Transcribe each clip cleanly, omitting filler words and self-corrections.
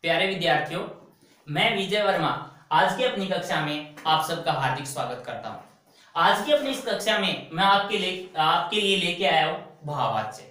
प्यारे विद्यार्थियों, मैं विजय वर्मा आज की अपनी कक्षा में आप सबका हार्दिक स्वागत करता हूं। आज की अपनी इस कक्षा में मैं आपके लिए लेके आया हूं भाववाच्य।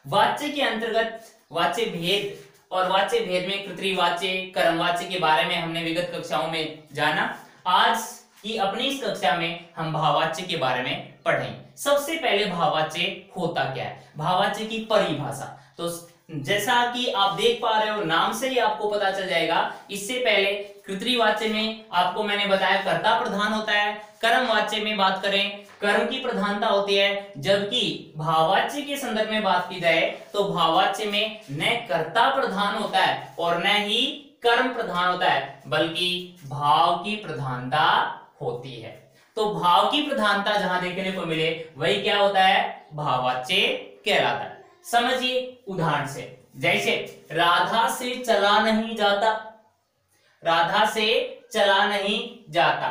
वाच्य के अंतर्गत वाच्य भेद और वाच्य भेद में कृत्रिवाच्य, कर्मवाच्य के बारे में हमने विगत कक्षाओं में जाना। आज की अपनी इस कक्षा में हम भाववाच्य के बारे में पढ़ेंगे। सबसे पहले भाववाच्य होता क्या है, भाववाच्य की परिभाषा। तो जैसा कि आप देख पा रहे हो, नाम से ही आपको पता चल जाएगा। इससे पहले कृत्रिवाच्य में आपको मैंने बताया कर्ता प्रधान होता है। कर्मवाच्य में बात करें, कर्म की प्रधानता होती है, जबकि भाववाच्य के संदर्भ में बात की जाए तो भाववाच्य में न कर्ता प्रधान होता है और न ही कर्म प्रधान होता है, बल्कि भाव की प्रधानता होती है। तो भाव की प्रधानता जहां देखने को मिले वही क्या होता है, भाववाच्य कहलाता है। समझिए उदाहरण से, जैसे राधा से चला नहीं जाता, राधा से चला नहीं जाता।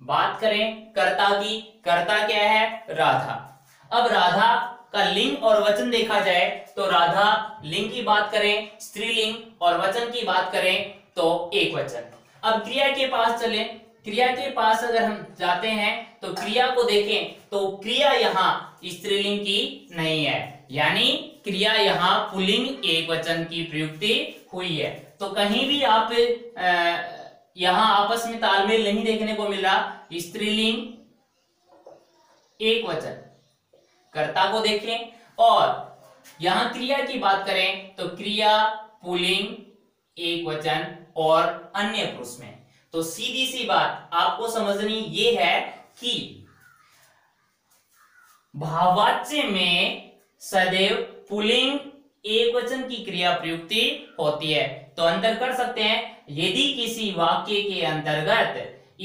बात करें कर्ता की, कर्ता क्या है, राधा। अब राधा का लिंग और वचन देखा जाए तो राधा लिंग की बात करें स्त्रीलिंग और वचन की बात करें तो एक वचन। अब क्रिया के पास चले, क्रिया के पास अगर हम जाते हैं तो क्रिया को देखें तो क्रिया यहाँ स्त्रीलिंग की नहीं है, यानी क्रिया यहाँ पुल्लिंग एक वचन की प्रयुक्ति हुई है। तो कहीं भी आप यहाँ आपस में तालमेल नहीं देखने को मिल रहा। स्त्रीलिंग एक वचन कर्ता को देखें और यहां क्रिया की बात करें तो क्रिया पुल्लिंग एक वचन और अन्य पुरुष में। तो सीधी सी बात आपको समझनी ये है कि भाववाच्य में सदैव पुल्लिंग एक वचन की क्रिया प्रयुक्ति होती है। तो अंतर कर सकते हैं, यदि किसी वाक्य के अंतर्गत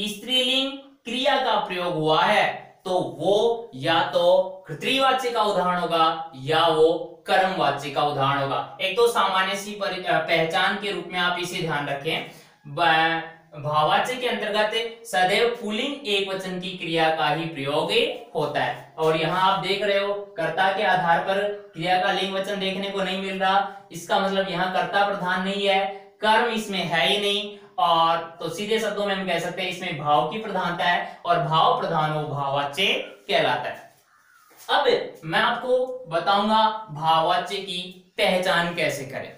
स्त्रीलिंग क्रिया का प्रयोग हुआ है तो वो या तो कृत्रिवाच्य का उदाहरण होगा या वो कर्मवाच्य का उदाहरण होगा। एक तो सामान्य सी पहचान के रूप में आप इसे ध्यान रखें, भाववाच्य के अंतर्गत सदैव पुल्लिंग एक वचन की क्रिया का ही प्रयोग होता है। और यहाँ आप देख रहे हो कर्ता के आधार पर क्रिया का लिंग वचन देखने को नहीं मिल रहा। इसका मतलब यहाँ कर्ता प्रधान नहीं है, कर्म इसमें है ही नहीं, और तो सीधे शब्दों में हम कह सकते हैं इसमें भाव की प्रधानता है और भाव प्रधान वो भाववाच्य कहलाता है। अब मैं आपको बताऊंगा भाववाच्य की पहचान कैसे करें,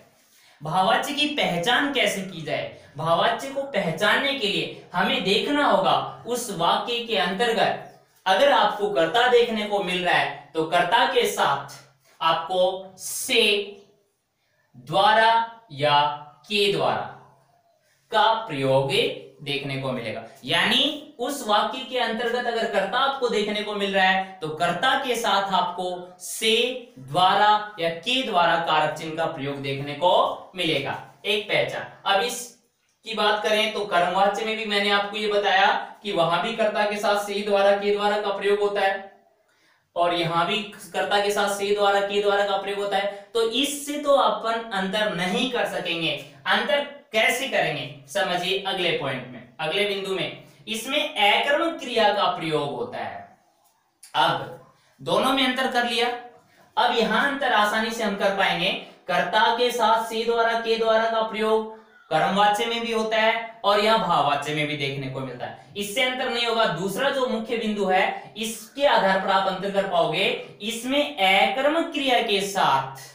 भाववाच्य की पहचान कैसे की जाए। भाववाच्य को पहचानने के लिए हमें देखना होगा उस वाक्य के अंतर्गत अगर आपको कर्ता देखने को मिल रहा है तो कर्ता के साथ आपको से, द्वारा या के द्वारा का प्रयोग देखने को मिलेगा। यानी उस वाक्य के अंतर्गत अगर कर्ता आपको देखने को मिल रहा है तो कर्ता के साथ आपको से, द्वारा या के द्वारा कारक चिन्ह का प्रयोग देखने को मिलेगा। एक पहचान। अब इस की बात करें तो कर्मवाच्य में भी मैंने आपको ये बताया कि वहां भी कर्ता के साथ से, द्वारा, के द्वारा का प्रयोग होता है और यहां भी कर्ता के साथ से, द्वारा, के द्वारा का प्रयोग होता है। तो इससे तो अपन अंतर नहीं कर सकेंगे। अंतर कैसे करेंगे समझिए अगले पॉइंट में, अगले बिंदु में। इसमें अकर्मक क्रिया का प्रयोग होता है। अब दोनों में अंतर कर लिया, अब यहां अंतर आसानी से हम कर पाएंगे। कर्ता के साथ से, द्वारा, के द्वारा का प्रयोग कर्मवाच्य में भी होता है और यह भाववाच्य में भी देखने को मिलता है। इससे अंतर नहीं होगा। दूसरा जो मुख्य बिंदु है इसके आधार पर आप अंतर कर पाओगे, इसमें अकर्मक क्रिया के साथ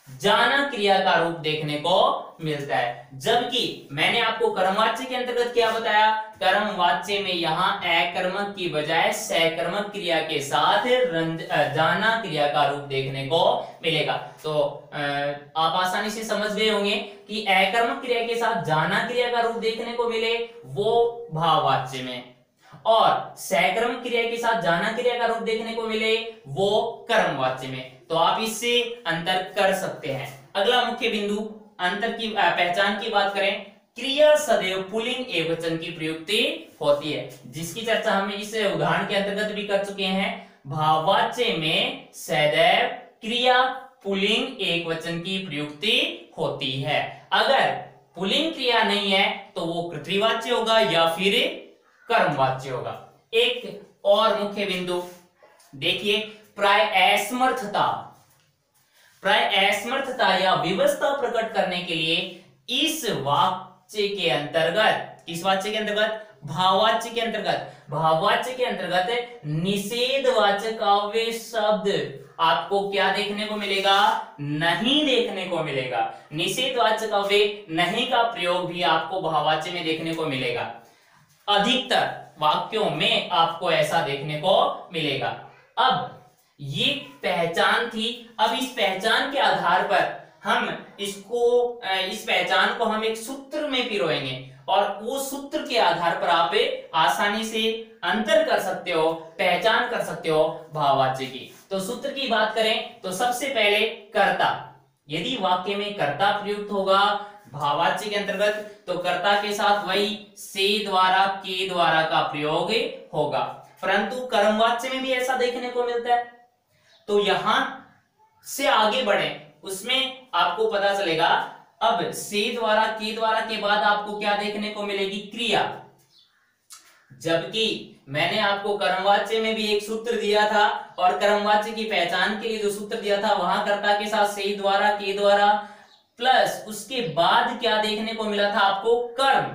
जाना क्रिया का रूप देखने को मिलता है, जबकि मैंने आपको कर्मवाच्य के अंतर्गत क्या बताया, कर्मवाच्य में यहां अकर्मक की बजाय सकर्मक क्रिया के साथ जाना क्रिया का रूप देखने को मिलेगा। तो आप आसानी से समझ गए होंगे कि अकर्मक क्रिया के साथ जाना क्रिया का रूप देखने को मिले वो भाववाच्य में, और सकर्मक क्रिया के साथ जाना क्रिया का रूप देखने को मिले वो कर्मवाच्य में। तो आप इससे अंतर कर सकते हैं। अगला मुख्य बिंदु अंतर की पहचान की बात करें, क्रिया सदैव पुल्लिंग एकवचन की प्रयुक्ति होती है, जिसकी चर्चा हम इस उदाहरण के अंतर्गत भी कर चुके हैं। भाववाच्य में सदैव क्रिया पुल्लिंग एकवचन की प्रयुक्ति होती है। अगर पुल्लिंग क्रिया नहीं है तो वो कृत्रिवाच्य होगा या फिर कर्मवाच्य होगा। एक और मुख्य बिंदु देखिए, प्राय असमर्थता या विवशता प्रकट करने के लिए इस वाच्य के अंतर्गत, किस वाच्य के अंतर्गत? भाववाच्य के अंतर्गत। भाववाच्य के अंतर्गत निषेधवाचक अव्यय शब्द आपको क्या देखने को मिलेगा? नहीं देखने को मिलेगा। निषेधवाचक अव्यय नहीं का प्रयोग भी आपको भाववाच्य में देखने को मिलेगा। अधिकतर वाक्यों में आपको ऐसा देखने को मिलेगा। अब ये पहचान थी। अब इस पहचान के आधार पर हम इस पहचान को हम एक सूत्र में पिरोएंगे और वो सूत्र के आधार पर आप आसानी से अंतर कर सकते हो, पहचान कर सकते हो भाववाच्य की। तो सूत्र की बात करें तो सबसे पहले कर्ता। यदि वाक्य में कर्ता प्रयुक्त होगा भाववाच्य के अंतर्गत तो कर्ता के साथ वही से द्वारा, के द्वारा का प्रयोग होगा। परंतु कर्मवाच्य में भी ऐसा देखने को मिलता है। तो यहां से आगे बढ़े उसमें आपको पता चलेगा। अब से द्वारा, के द्वारा के बाद आपको क्या देखने को मिलेगी? क्रिया। जबकि मैंने आपको कर्मवाच्य में भी एक सूत्र दिया था और कर्मवाच्य की पहचान के लिए जो सूत्र दिया था वहां कर्ता के साथ से द्वारा, के द्वारा प्लस उसके बाद क्या देखने को मिला था आपको? कर्म।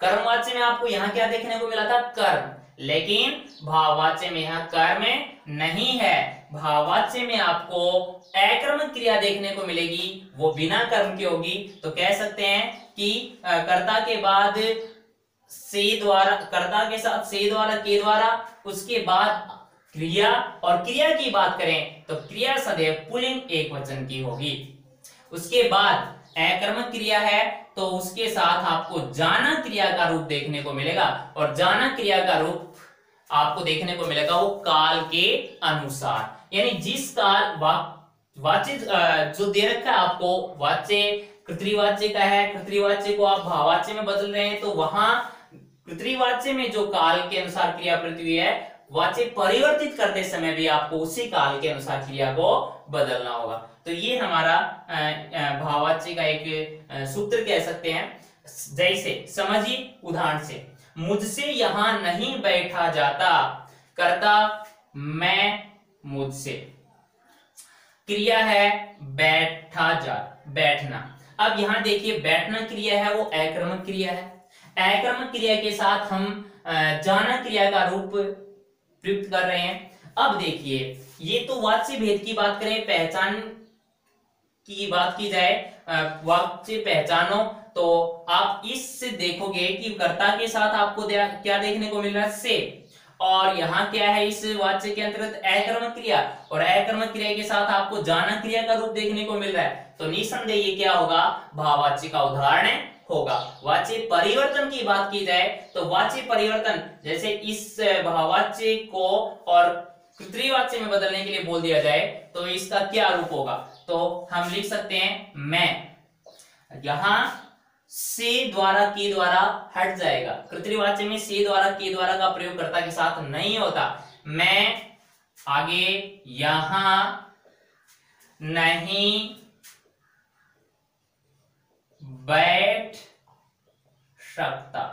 कर्मवाच्य में आपको यहां क्या देखने को मिला था? कर्म। लेकिन भाववाच्य में यहां कर्म नहीं है। भाववाच्य में आपको अकर्मक क्रिया देखने को मिलेगी, वो बिना कर्म की होगी। तो कह सकते हैं कि कर्ता के बाद से द्वारा, कर्ता के साथ से द्वारा, के द्वारा, उसके बाद क्रिया। और क्रिया की बात करें तो क्रिया सदैव पुल्लिंग एकवचन की होगी। उसके बाद अकर्मक क्रिया है तो उसके साथ आपको जाना क्रिया का रूप देखने को मिलेगा और जाना क्रिया का रूप आपको देखने को मिलेगा वो काल के अनुसार। यानी जिस काल वाच्य जो दे रखा है आपको, वाच्य कर्तृवाच्य का है, कर्तृवाच्य को आप भाववाच्य में बदल रहे हैं तो वहां कर्तृवाच्य में जो काल के अनुसार क्रिया प्रयुक्त हुई है, वाच्य परिवर्तित करते समय भी आपको उसी काल के अनुसार क्रिया को बदलना होगा। तो ये हमारा भाववाच्य का एक सूत्र कह सकते हैं। जैसे समझिए उदाहरण से, मुझसे यहां नहीं बैठा जाता। कर्ता मैं, मुझसे। क्रिया है बैठा जा, बैठना। अब यहां देखिए बैठना क्रिया है वो अकर्मक क्रिया है। अकर्मक क्रिया के साथ हम जाना क्रिया का रूप प्रयुक्त कर रहे हैं। अब देखिए ये तो वाच्य भेद की बात करें, पहचान की बात की जाए, वाच्य पहचानो तो आप इससे देखोगे कि कर्ता के साथ आपको क्या देखने को मिल रहा है? से। और यहाँ क्या है इस वाच्य के अंतर्गत? अकर्मक क्रिया। और अकर्मक क्रिया के साथ आपको जाना क्रिया का रूप देखने को मिल रहा है। तो निसंदेह ये क्या होगा? भाववाच्य का उदाहरण होगा। वाच्य परिवर्तन की बात की जाए तो वाच्य परिवर्तन जैसे इस भाववाच्य को और कर्तृवाच्य में बदलने के लिए बोल दिया जाए तो इसका क्या रूप होगा? तो हम लिख सकते हैं मैं। यहां से द्वारा, के द्वारा हट जाएगा। कर्तृवाच्य में से द्वारा, के द्वारा का प्रयोग कर्ता के साथ नहीं होता। मैं आगे यहां नहीं बैठ सकता,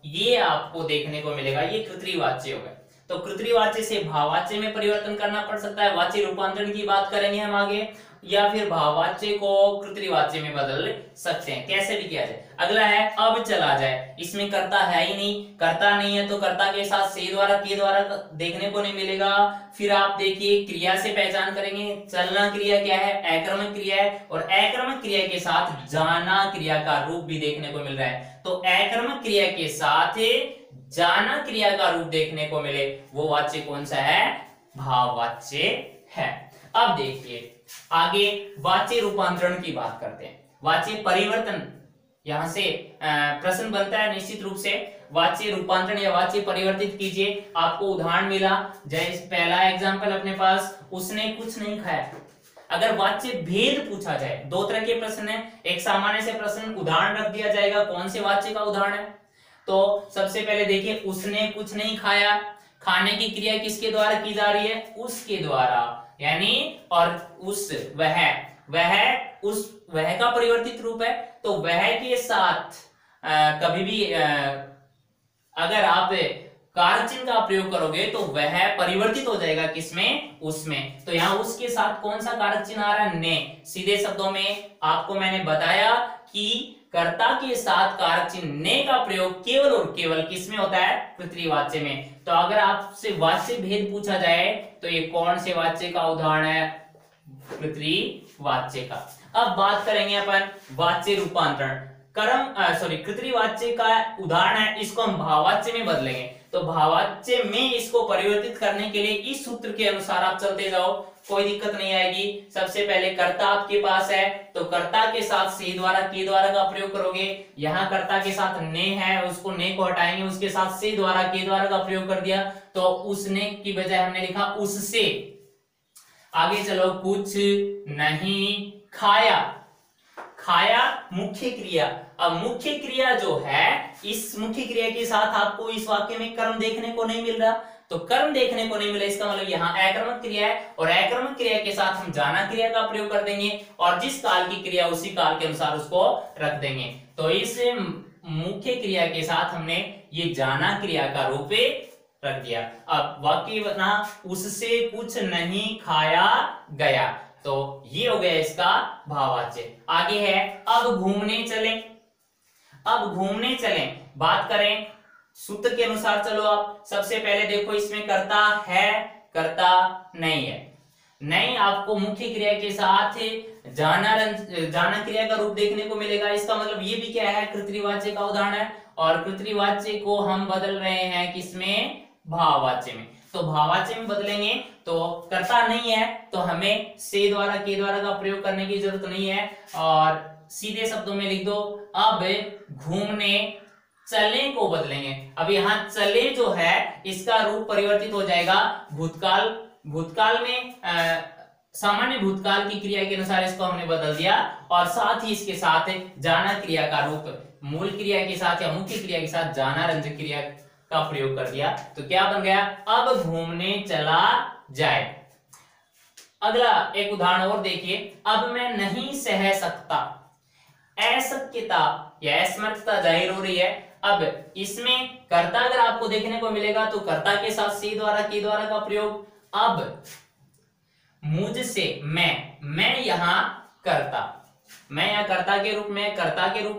ये आपको देखने को मिलेगा। ये कर्तृवाच्य हो गए। तो कर्तृवाच्य से भाववाच्य में परिवर्तन करना पड़ सकता है। वाच्य रूपांतरण की बात करेंगे हम आगे, या फिर भाववाच्य को कर्तृवाच्य में बदल सकते हैं। कैसे भी किया जाए। अगला है अब चला जाए। इसमें कर्ता है ही नहीं, कर्ता नहीं है तो कर्ता के साथ से द्वारा, के द्वारा देखने को नहीं मिलेगा। फिर आप देखिए क्रिया से पहचान करेंगे। चलना क्रिया क्या है? अकर्मक क्रिया है। और अकर्मक क्रिया के साथ जाना क्रिया का रूप भी देखने को मिल रहा है। तो अकर्मक क्रिया के साथ जाना क्रिया का रूप देखने को मिले वो वाच्य कौन सा है? भाववाच्य है। अब देखिए आगे वाच्य रूपांतरण की बात करते हैं। वाच्य परिवर्तन, यहां से प्रश्न बनता है निश्चित रूप से। वाच्य रूपांतरण या वाच्य परिवर्तित कीजिए। आपको उदाहरण मिला, जैसे पहला एग्जांपल अपने पास, उसने कुछ नहीं खाया। अगर वाच्य भेद पूछा जाए, दो तरह के प्रश्न है। एक सामान्य से प्रश्न, उदाहरण रख दिया जाएगा कौन से वाच्य का उदाहरण है। तो सबसे पहले देखिए उसने कुछ नहीं खाया। खाने की क्रिया किसके द्वारा की जा रही है? उसके द्वारा, यानी और उस, वह का परिवर्तित रूप है। तो वह के साथ कभी भी अगर आप कारक चिन्ह का प्रयोग करोगे तो वह परिवर्तित हो जाएगा किसमें, उसमें। तो यहाँ उसके साथ कौन सा कारक चिन्ह आ रहा है, ने। सीधे शब्दों में आपको मैंने बताया कि कर्ता के साथ कारक चिन्ह ने का प्रयोग केवल और केवल किसमें होता है, पितृवाच्य में। तो अगर आपसे वाच्य भेद पूछा जाए तो ये कौन से वाच्य का उदाहरण है, पितृवाच्य का। अब बात करेंगे अपन वाच्य रूपांतरण। कृतवाच्य का उदाहरण है, इसको हम भाववाच्य में बदलेंगे। तो भाववाच्य में इसको परिवर्तित करने के लिए इस सूत्र के अनुसार आप चलते जाओ, कोई दिक्कत नहीं आएगी। सबसे पहले कर्ता आपके पास है, तो कर्ता के साथ से द्वारा के द्वारा का प्रयोग करोगे। यहाँ कर्ता के साथ ने है, उसको ने को हटाएंगे, उसके साथ से द्वारा के द्वारा का प्रयोग कर दिया, तो उसने की बजाय हमने लिखा उससे। आगे चलो, कुछ नहीं खाया। खाया मुख्य क्रिया। अब मुख्य क्रिया जो है, इस मुख्य क्रिया के साथ आपको इस वाक्य में कर्म देखने को नहीं मिल रहा, तो कर्म देखने को नहीं मिला, इसका मतलब यहाँ अकर्मक क्रिया है, और अकर्मक क्रिया के साथ हम जाना क्रिया का प्रयोग कर देंगे, और जिस काल की क्रिया उसी काल के अनुसार उसको रख देंगे। तो इस मुख्य क्रिया के साथ हमने ये जाना क्रिया का रूप रख दिया। अब वाक्य बना, उससे कुछ नहीं खाया गया, तो ये हो गया इसका भाववाच्य। आगे है, अब घूमने चले। अब घूमने चले, बात करें सूत्र के अनुसार, चलो आप सबसे पहले देखो, इसमें कर्ता है, कर्ता नहीं है। नहीं, आपको मुख्य क्रिया के साथ जाना क्रिया का रूप देखने को मिलेगा। इसका मतलब ये भी क्या है, कृतवाच्य का उदाहरण है, और कृतवाच्य को हम बदल रहे हैं किसमें, भाववाच्य में। तो भाववाच्य में बदलेंगे तो कर्ता नहीं है, तो हमें से द्वारा के द्वारा का प्रयोग करने की जरूरत नहीं है, और सीधे शब्दों में लिख दो, अब घूमने चले को बदलेंगे। अब यहाँ चले जो है, इसका रूप परिवर्तित हो जाएगा भूतकाल। भूतकाल में सामान्य भूतकाल की क्रिया के अनुसार इसको हमने बदल दिया, और साथ ही इसके साथ जाना क्रिया का रूप मूल क्रिया के साथ या मुख्य क्रिया के साथ जाना रंजक क्रिया का प्रयोग कर दिया। तो क्या बन गया, अब घूमने चला जाए। अगला एक उदाहरण और देखिए, अब मैं नहीं सह सकता। अशक्यता या असमर्थता जाहिर हो रही है। अब इसमें कर्ता अगर आपको देखने को मिलेगा तो कर्ता के साथ से द्वारा के द्वारा का प्रयोग। अब मुझसे मैं यहां कर्ता, मैं या कर्ता के रूप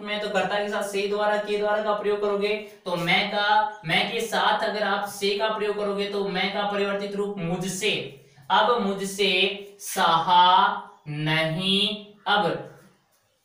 में, तो कर्ता के साथ से द्वारा के द्वारा का प्रयोग करोगे, तो मैं के साथ अगर आप से का प्रयोग करोगे तो मैं का परिवर्तित रूप मुझसे। अब मुझसे सहा नहीं। अब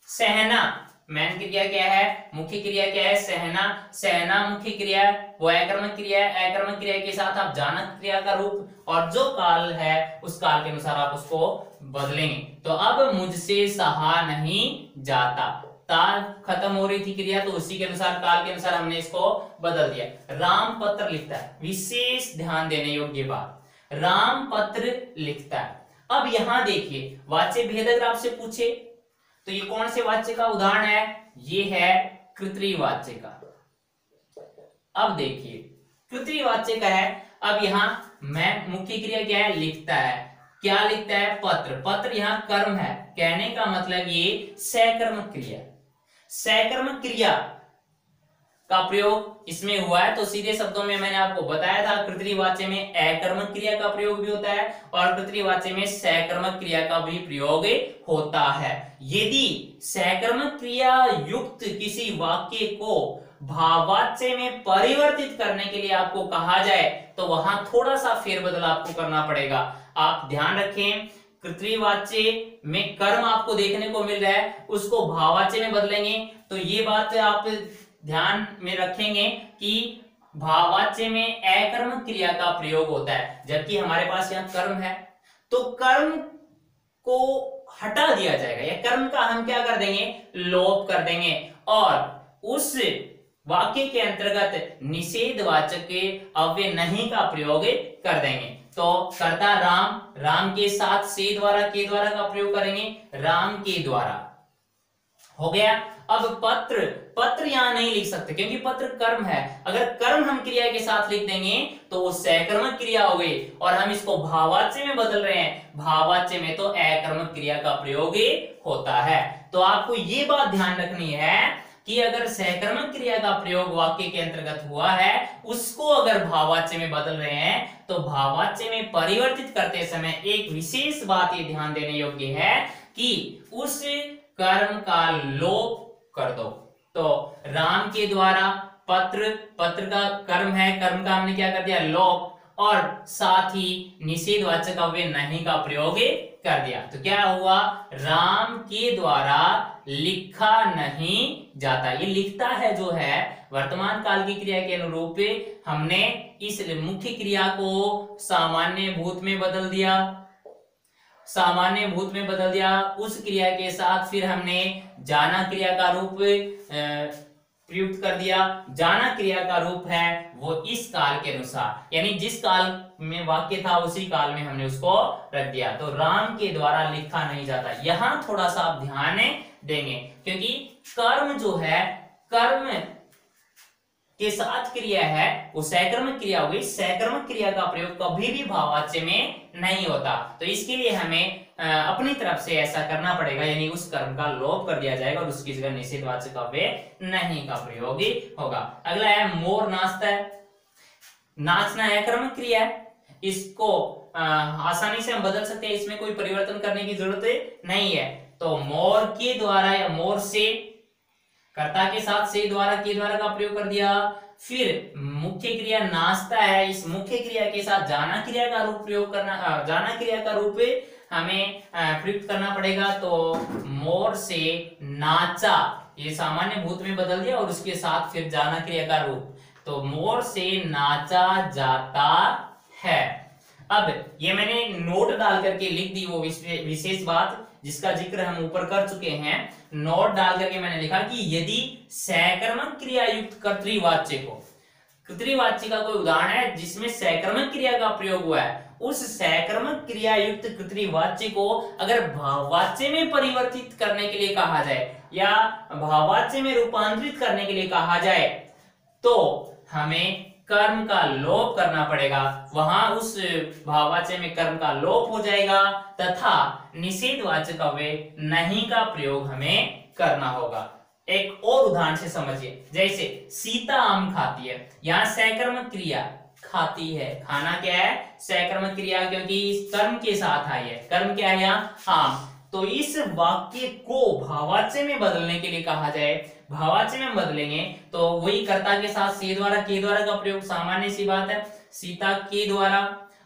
सहना, मैन क्रिया क्या है, मुख्य क्रिया क्या है, सहना। सहना मुख्य क्रिया है, वो अकर्मक क्रिया है। अकर्मक क्रिया के साथ आप जानक क्रिया का रूप, और जो काल है उस काल के अनुसार आप उसको बदलेंगे। तो अब मुझसे सहा नहीं जाता, ता खत्म हो रही थी क्रिया, तो उसी के अनुसार काल के अनुसार हमने इसको बदल दिया। राम पत्र लिखता है, विशेष ध्यान देने योग्य बात, राम पत्र लिखता है। अब यहां देखिए, वाच्य भेद अगर आपसे पूछे तो ये कौन से वाच्य का उदाहरण है, ये है कृतवाच्य का। अब देखिए कृतवाच्य का है। अब यहाँ मैं मुख्य क्रिया क्या है, लिखता है। क्या लिखता है, पत्र। पत्र यहाँ कर्म है, कहने का मतलब ये सकर्मक क्रिया, सकर्मक क्रिया का प्रयोग इसमें हुआ है। तो सीधे शब्दों में मैंने आपको बताया था, कृतवाच्य में अकर्मक क्रिया का प्रयोग भी होता है, और कृतवाच्य में सकर्मक क्रिया का भी प्रयोग होता है। यदि सकर्मक क्रिया युक्त किसी वाक्य को भाववाच्य में परिवर्तित करने के लिए आपको कहा जाए तो वहां थोड़ा सा फेरबदल आपको करना पड़ेगा। आप ध्यान रखें, कृतवाच्य में कर्म आपको देखने को मिल रहा है, उसको भाववाच्य में बदलेंगे। तो ये बात आप ध्यान में रखेंगे कि भाववाच्य में अकर्मक क्रिया का प्रयोग होता है, जबकि हमारे पास यहाँ कर्म है, तो कर्म को हटा दिया जाएगा, या कर्म का हम क्या कर देंगे, लोप कर देंगे, और उस वाक्य के अंतर्गत निषेधवाचक के अव्यय नहीं का प्रयोग कर देंगे। तो कर्ता राम, राम के साथ से द्वारा के द्वारा का प्रयोग करेंगे, राम के द्वारा हो गया। अब पत्र, पत्र यहां नहीं लिख सकते क्योंकि पत्र कर्म है। अगर कर्म हम क्रिया के साथ लिख देंगे तो वो सकर्मक क्रिया हो गई, और हम इसको भाववाच्य में बदल रहे हैं, भाववाच्य में तो अकर्मक क्रिया का प्रयोग होता है। तो आपको ये बात ध्यान रखनी है कि अगर सहकर्मक क्रिया का प्रयोग वाक्य के अंतर्गत हुआ है, उसको अगर भाववाच्य में बदल रहे हैं तो भाववाच्य में परिवर्तित करते समय एक विशेष बात ये ध्यान देने योग्य है कि उस कर्म का लोप कर दो। तो राम के द्वारा पत्र, पत्र का कर्म है, कर्म का हमने क्या कर दिया, लोप, और साथ ही निषेधवाचक अव्यय नहीं का प्रयोग कर दिया। तो क्या हुआ, राम के द्वारा लिखा नहीं जाता, ये लिखता है जो है वर्तमान काल की क्रिया के अनुरूप हमने इस मुख्य क्रिया को सामान्य भूत में बदल दिया, सामान्य भूत में बदल दिया। उस क्रिया के साथ फिर हमने जाना क्रिया का रूप प्रयुक्त कर दिया। जाना क्रिया का रूप है वो इस काल के अनुसार, यानी जिस काल में वाक्य था उसी काल में हमने उसको रख दिया। तो राम के द्वारा लिखा नहीं जाता, यहां थोड़ा सा आप ध्यान देंगे क्योंकि कर्म जो है, कर्म के साथ क्रिया है वो सहकर्मक क्रिया हो गई। सहकर्मक क्रिया का प्रयोग कभी भी भाववाच्य में नहीं होता, तो इसके लिए हमें अपनी तरफ से ऐसा करना पड़ेगा, यानी उस कर्म का लोप कर दिया जाएगा और उसकी जगह निषेधवाचक अव्यय नहीं का प्रयोग होगा। अगला है मोर नाचता है। नाचना है कर्मक क्रिया है, इसको आसानी से हम बदल सकते हैं, इसमें कोई परिवर्तन करने की जरूरत नहीं है। तो मोर के द्वारा या मोर से, कर्ता के साथ से द्वारा, के द्वारा का प्रयोग कर दिया। फिर मुख्य क्रिया नाचता है, इस मुख्य क्रिया के साथ जाना क्रिया का रूप प्रयोग करना, जाना क्रिया का रूप हमें प्रयुक्त करना पड़ेगा। तो मोर से नाचा, ये सामान्य भूत में बदल दिया और उसके साथ फिर जाना क्रिया का रूप, तो मोर से नाचा जाता है। अब ये मैंने नोट डाल करके लिख दी वो विशेष बात जिसका जिक्र हम ऊपर कर चुके हैं। नोट डाल करके मैंने लिखा कि यदि सहकर्मक क्रिया युक्त कर्तृवाच्य को, कर्तृवाच्य का कोई उदाहरण है जिसमें सहकर्मक क्रिया का प्रयोग हुआ है, उस सहकर्मक क्रिया युक्त कर्तृवाच्य को अगर भाववाच्य में परिवर्तित करने के लिए कहा जाए या भाववाच्य में रूपांतरित करने के लिए कहा जाए तो हमें कर्म का लोप करना पड़ेगा। वहां उस भाववाच्य में कर्म का लोप हो जाएगा तथा निषेधवाचक अव्यय नहीं का प्रयोग हमें करना होगा। एक और उदाहरण से समझिए, जैसे सीता आम खाती है, यहाँ सहकर्मक क्रिया खाती है, खाना क्या है, सहकर्मक क्रिया, क्योंकि इस कर्म के साथ आई है। कर्म क्या है यहाँ, आम। तो इस वाक्य को भाववाच्य में बदलने के लिए कहा जाए, भाववाच्य में बदलेंगे तो वही कर्ता के साथ से द्वारा, के द्वारा का प्रयोग, सामान्य सी बात है, सीता के द्वारा।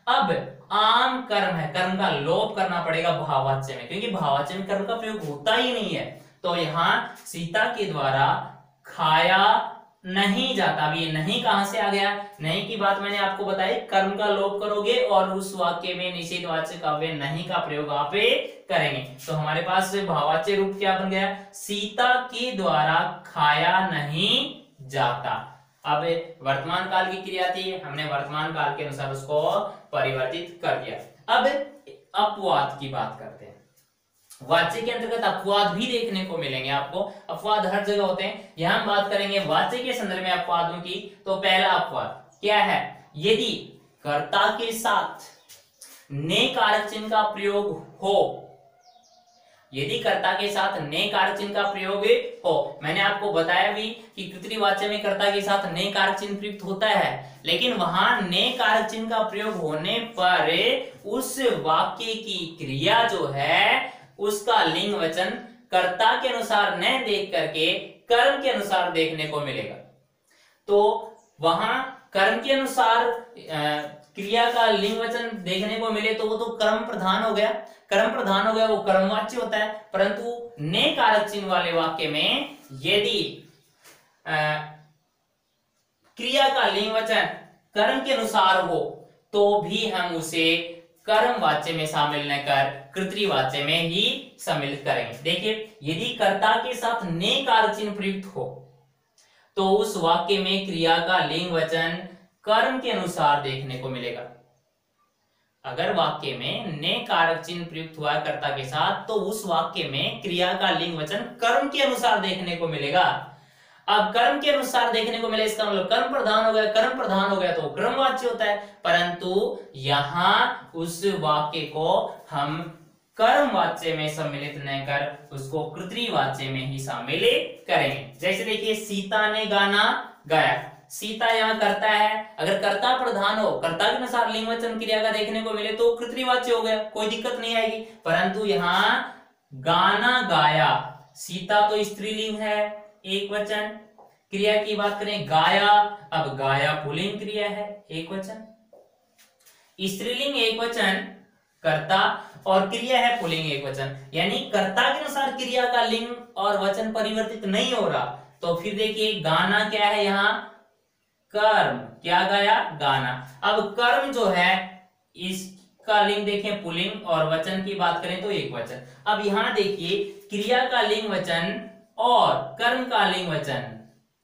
अब आम कर्म है, कर्म का लोप करना पड़ेगा भाववाच्य में, क्योंकि भाववाच्य में कर्म का प्रयोग होता ही नहीं है। तो यहाँ सीता के द्वारा खाया नहीं जाता। अब ये नहीं कहां से आ गया, नहीं की बात मैंने आपको बताई, कर्म का लोप करोगे और उस वाक्य में निषेधवाचक अव्यय नहीं का प्रयोग आप करेंगे। तो हमारे पास भाववाच्य रूप क्या बन गया, सीता के द्वारा खाया नहीं जाता। अब वर्तमान काल की क्रिया थी, हमने वर्तमान काल के अनुसार उसको परिवर्तित कर दिया। अब अपवाद की बात करते हैं। वाच्य के अंतर्गत अपवाद भी देखने को मिलेंगे आपको, अपवाद हर जगह होते हैं। यहां हम बात करेंगे वाच्य के संदर्भ में अपवादों की। तो पहला अपवाद क्या है, यदि कर्ता के साथ ने कारक चिन्ह का प्रयोग हो, यदि कर्ता के साथ ने कारक चिन्ह का प्रयोग हो, मैंने आपको बताया भी कि कर्तृवाच्य में कर्ता के साथ ने कारक चिन्ह प्रयुक्त होता है, लेकिन वहां ने कारक चिन्ह का प्रयोग होने पर उस वाक्य की क्रिया जो है उसका लिंग वचन कर्ता के अनुसार न देख करके कर्म के अनुसार देखने को मिलेगा। तो वहां कर्म के अनुसार क्रिया का लिंग वचन देखने को मिले तो वो तो कर्म प्रधान हो गया, कर्म प्रधान हो गया, वो कर्मवाच्य होता है। परंतु ने कारक चिन्ह वाले वाक्य में यदि क्रिया का लिंग वचन कर्म के अनुसार हो तो भी हम उसे कर्म वाच्य में शामिल न कर कर्तृवाच्य में ही सम्मिलित करेंगे। देखिए, यदि कर्ता के साथ ने कारक चिन्ह प्रयुक्त हो तो उस वाक्य में क्रिया का लिंग वचन कर्म के अनुसार देखने को मिलेगा। अगर वाक्य में ने कारक चिन्ह प्रयुक्त हुआ कर्ता के साथ तो उस वाक्य में क्रिया का लिंग वचन कर्म के अनुसार देखने को मिलेगा। अब कर्म के अनुसार देखने को मिले, इसका मतलब कर्म प्रधान हो गया, कर्म प्रधान हो गया तो कर्मवाच्य होता है। परंतु यहां उस वाक्य को हम कर्मवाच्य में सम्मिलित न कर उसको कृतवाच्य में ही शामिल करेंगे। जैसे देखिए सीता ने गाना गाया, सीता यहाँ करता है, अगर कर्ता प्रधान हो, कर्ता के अनुसार लिंग वचन क्रिया का देखने को मिले तो कृतवाच्य हो गया, कोई दिक्कत नहीं आएगी। परंतु यहाँ गाना गाया, सीता तो स्त्रीलिंग है, एक वचन। क्रिया की बात करें गाया, अब गाया पुल्लिंग क्रिया है, एक वचन। स्त्रीलिंग एक वचन कर्ता और क्रिया है पुल्लिंग एक वचन, यानी कर्ता के अनुसार क्रिया का लिंग और वचन परिवर्तित नहीं हो रहा। तो फिर देखिए गाना क्या है, यहाँ कर्म, क्या गाया, गाना। अब कर्म जो है इसका लिंग देखें पुल्लिंग और वचन की बात करें तो एक वचन। अब यहाँ देखिए क्रिया का लिंग वचन और कर्म का लिंग वचन,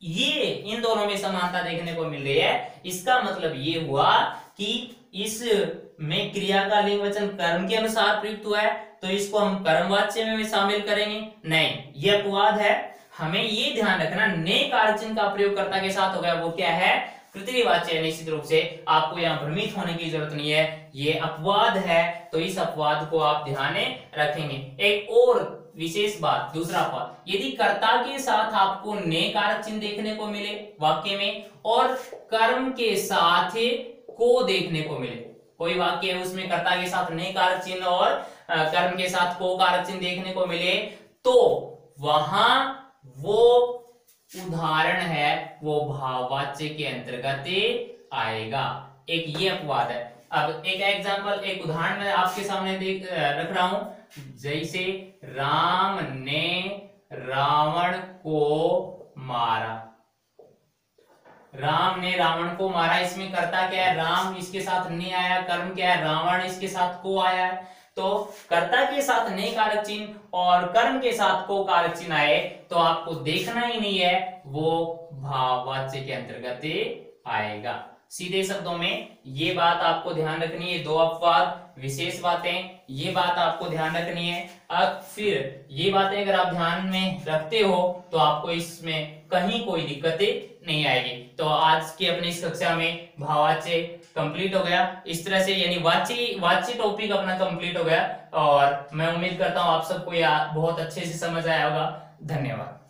ये इन दोनों में समानता देखने को मिल रही है। इसका मतलब ये हुआ कि इस में क्रिया का लिंग वचन कर्म के अनुसार प्रयुक्त हुआ है, तो इसको हम कर्मवाच्य में शामिल करेंगे। नहीं, ये अपवाद है। हमें ये ध्यान रखना, ने कारक चिन्ह का प्रयोग कर्ता के साथ हो गया, वो क्या है, कृतवाच्य। निश्चित रूप से आपको यहाँ भ्रमित होने की जरूरत नहीं है, ये अपवाद है, तो इस अपवाद को आप ध्यान रखेंगे। एक और विशेष बात, दूसरा अपवाद, यदि कर्ता के साथ आपको ने कारक चिन्ह देखने को मिले वाक्य में और कर्म के साथ को देखने को मिले, कोई वाक्य है उसमें कर्ता के साथ ने कारक चिन्ह और कर्म के साथ को कारक चिन्ह देखने को मिले, तो वहां वो उदाहरण है, वो भाववाच्य के अंतर्गत आएगा। एक ये अपवाद है। अब एक एग्जांपल, एक उदाहरण मैं आपके सामने रख रहा हूं, जैसे राम ने रावण को मारा, राम ने रावण को मारा, इसमें कर्ता क्या है, राम, इसके साथ ने आया, कर्म क्या है, रावण, इसके साथ को आया है। तो कर्ता के साथ ने कारक चिन्ह और कर्म के साथ को कारक चिन्ह आए तो आपको देखना ही नहीं है, वो भाववाच्य के अंतर्गत आएगा। सीधे शब्दों में ये बात आपको ध्यान रखनी है, दो अपवाद, विशेष बातें, ये बात आपको ध्यान रखनी है। अब फिर ये बातें अगर आप ध्यान में रखते हो तो आपको इसमें कहीं कोई दिक्कत नहीं आएगी। तो आज की अपनी इस कक्षा में भाववाच्य कंप्लीट हो गया। इस तरह से यानी वाच्य टॉपिक अपना कंप्लीट हो गया और मैं उम्मीद करता हूँ आप सबको बहुत अच्छे से समझ आया होगा। धन्यवाद।